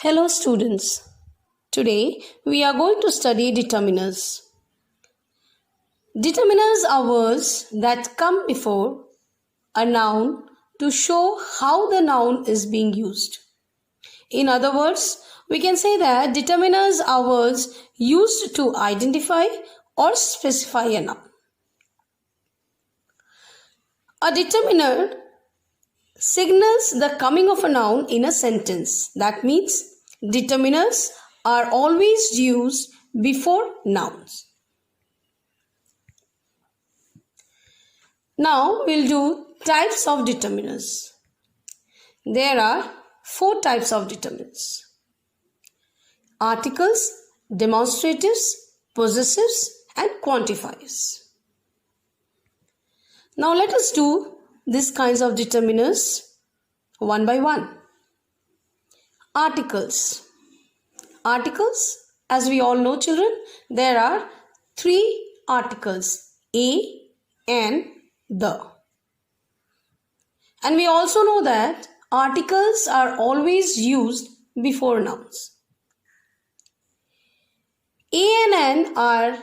Hello students. Today we are going to study determiners. Determiners are words that come before a noun to show how the noun is being used. In other words, we can say that determiners are words used to identify or specify a noun. A determiner signals the coming of a noun in a sentence. That means determiners are always used before nouns. Now we'll do types of determiners. There are 4 types of determiners: articles, demonstratives, possessives, and quantifiers. Now let us do these kinds of determiners one by one. Articles. Articles, as we all know, children, there are 3 articles: a, and, the. And we also know that articles are always used before nouns. A and an are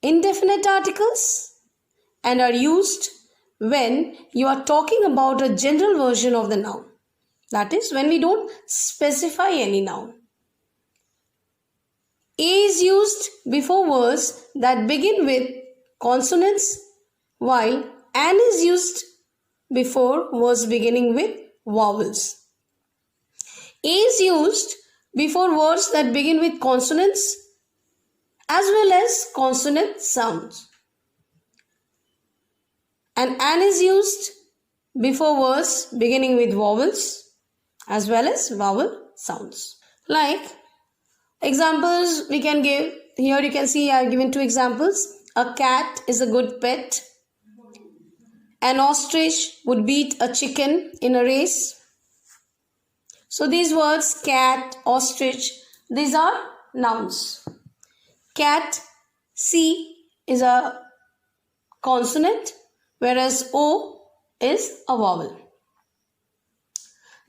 indefinite articles and are used when you are talking about a general version of the noun. That is, when we don't specify any noun. A is used before words that begin with consonants, while an is used before words beginning with vowels. A is used before words that begin with consonants as well as consonant sounds. And an is used before words beginning with vowels as well as vowel sounds. Like examples we can give. Here you can see I have given 2 examples. A cat is a good pet. An ostrich would beat a chicken in a race. So these words, cat, ostrich, these are nouns. Cat, C is a consonant, whereas O is a vowel.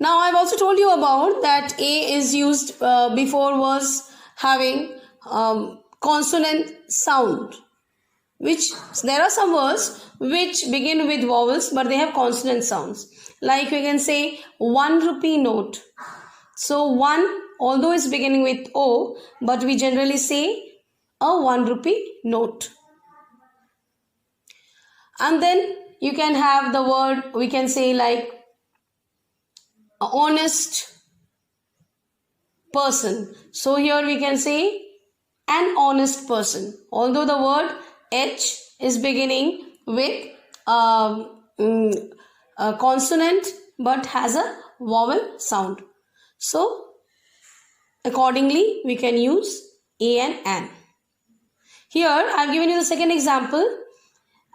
Now I've also told you about that A is used before words having consonant sound, which there are some words which begin with vowels but they have consonant sounds. Like we can say 1 rupee note. So 1, although it's beginning with O, but we generally say a 1 rupee note. And then you can have the word, we can say like honest person. So here we can say an honest person. Although the word H is beginning with a consonant but has a vowel sound. So accordingly we can use a and an. Here I have given you the second example.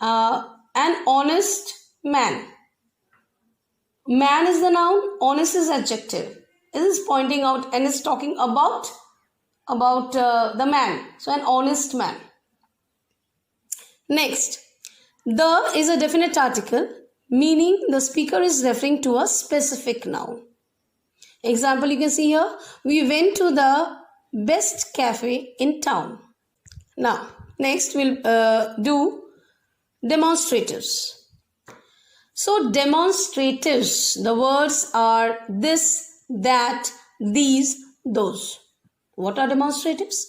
An honest man. Man is the noun, honest is adjective. This is pointing out and is talking about the man. So an honest man. Next, the is a definite article, meaning the speaker is referring to a specific noun. Example you can see here, we went to the best cafe in town. Now, next we'll do demonstratives. So demonstratives, the words are this, that, these, those. What are demonstratives?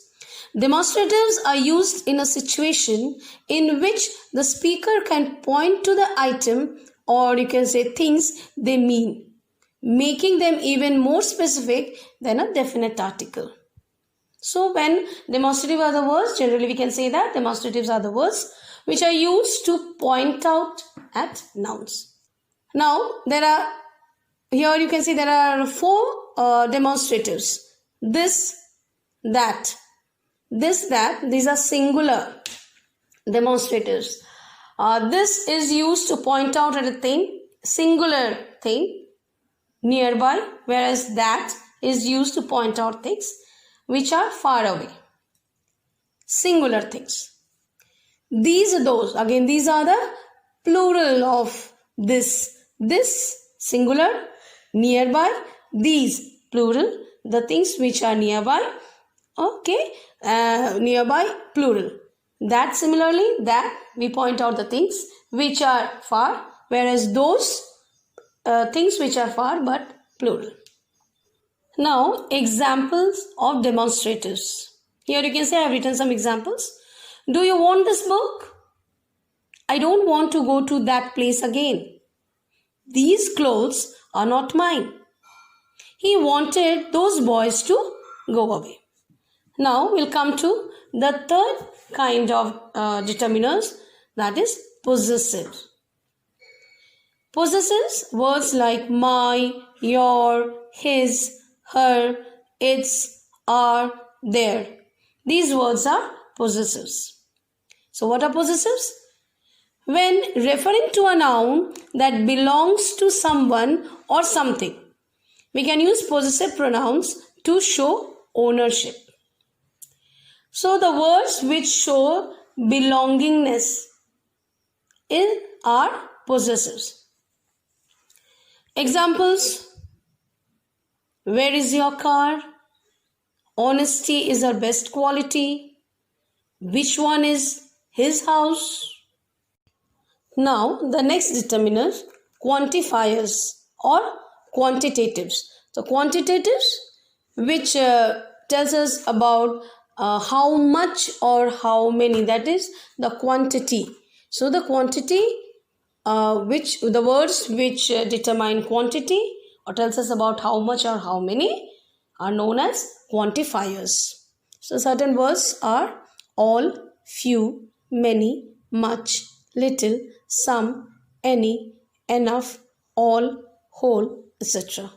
Demonstratives are used in a situation in which the speaker can point to the item, or you can say things they mean, making them even more specific than a definite article. So when demonstrative are the words, generally we can say that demonstratives are the words which are used to point out at nouns. Now here you can see there are 4 demonstratives. This, that. This, that, these are singular demonstratives. This is used to point out at a thing, singular thing, nearby, whereas that is used to point out things which are far away, singular things. These are those, again these are the plural of this singular, nearby, these plural, the things which are nearby, okay, nearby plural. That similarly, that we point out the things which are far, whereas those things which are far but plural. Now, examples of demonstratives. Here you can say I have written some examples. Do you want this book? I don't want to go to that place again. These clothes are not mine. He wanted those boys to go away. Now we'll come to the third kind of determiners, that is possessive. Possessives, words like my, your, his, her, its, are, their. These words are possessives. So what are possessives? When referring to a noun that belongs to someone or something, we can use possessive pronouns to show ownership. So the words which show belongingness are possessives. Examples: where is your car? Honesty is our best quality. Which one is his house? Now the next determiner, quantifiers or quantitatives. So quantitatives, which tells us about how much or how many, that is the quantity. So the quantity, which the words which determine quantity or tells us about how much or how many are known as quantifiers. So certain words are all, few, many, much, little, some, any, enough, all, whole, etc.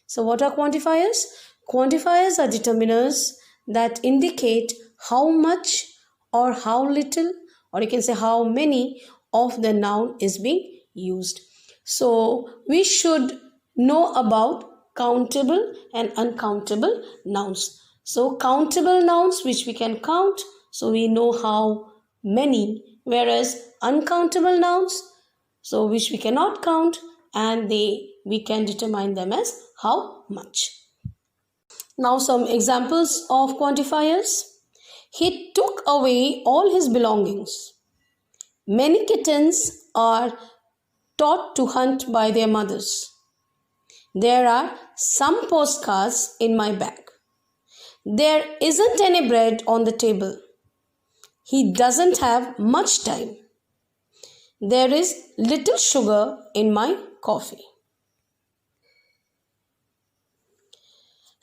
So what are quantifiers? Quantifiers are determiners that indicate how much or how little, or you can say how many of the noun is being used. So we should know about countable and uncountable nouns. So countable nouns which we can count, so we know how many, whereas uncountable nouns, so which we cannot count, and we can determine them as how much. Now some examples of quantifiers. He took away all his belongings. Many kittens are taught to hunt by their mothers. There are some postcards in my bag. There isn't any bread on the table. He doesn't have much time. There is little sugar in my coffee.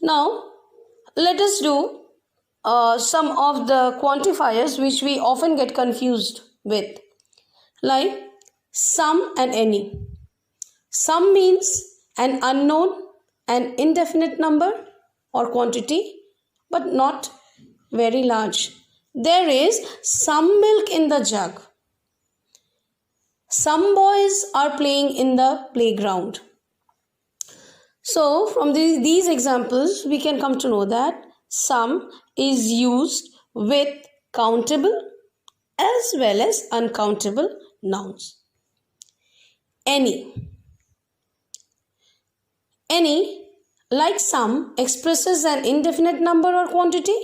Now, let us do some of the quantifiers which we often get confused with, like some and any. Some means an unknown, an indefinite number or quantity, but not very large. There is some milk in the jug. Some boys are playing in the playground. So from these examples, we can come to know that some is used with countable as well as uncountable nouns. Any, like some, expresses an indefinite number or quantity,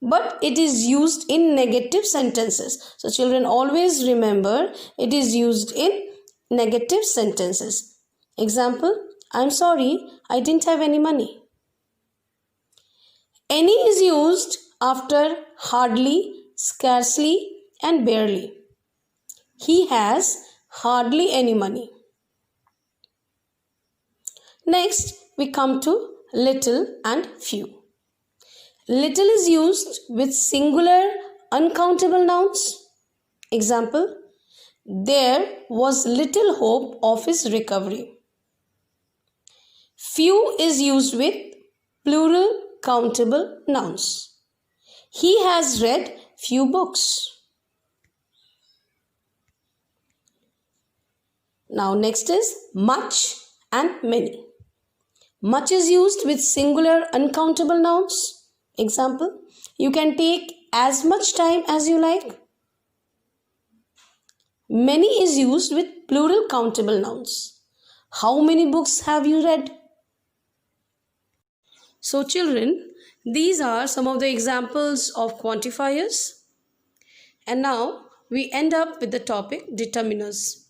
but it is used in negative sentences. So children, always remember it is used in negative sentences. Example: I'm sorry, I didn't have any money. Any is used after hardly, scarcely, and barely. He has hardly any money. Next, we come to little and few. Little is used with singular, uncountable nouns. Example: there was little hope of his recovery. Few is used with plural, countable nouns. He has read few books. Now next is much and many. Much is used with singular, uncountable nouns. Example: you can take as much time as you like. Many is used with plural, countable nouns. How many books have you read? So children, these are some of the examples of quantifiers. And now we end up with the topic determiners.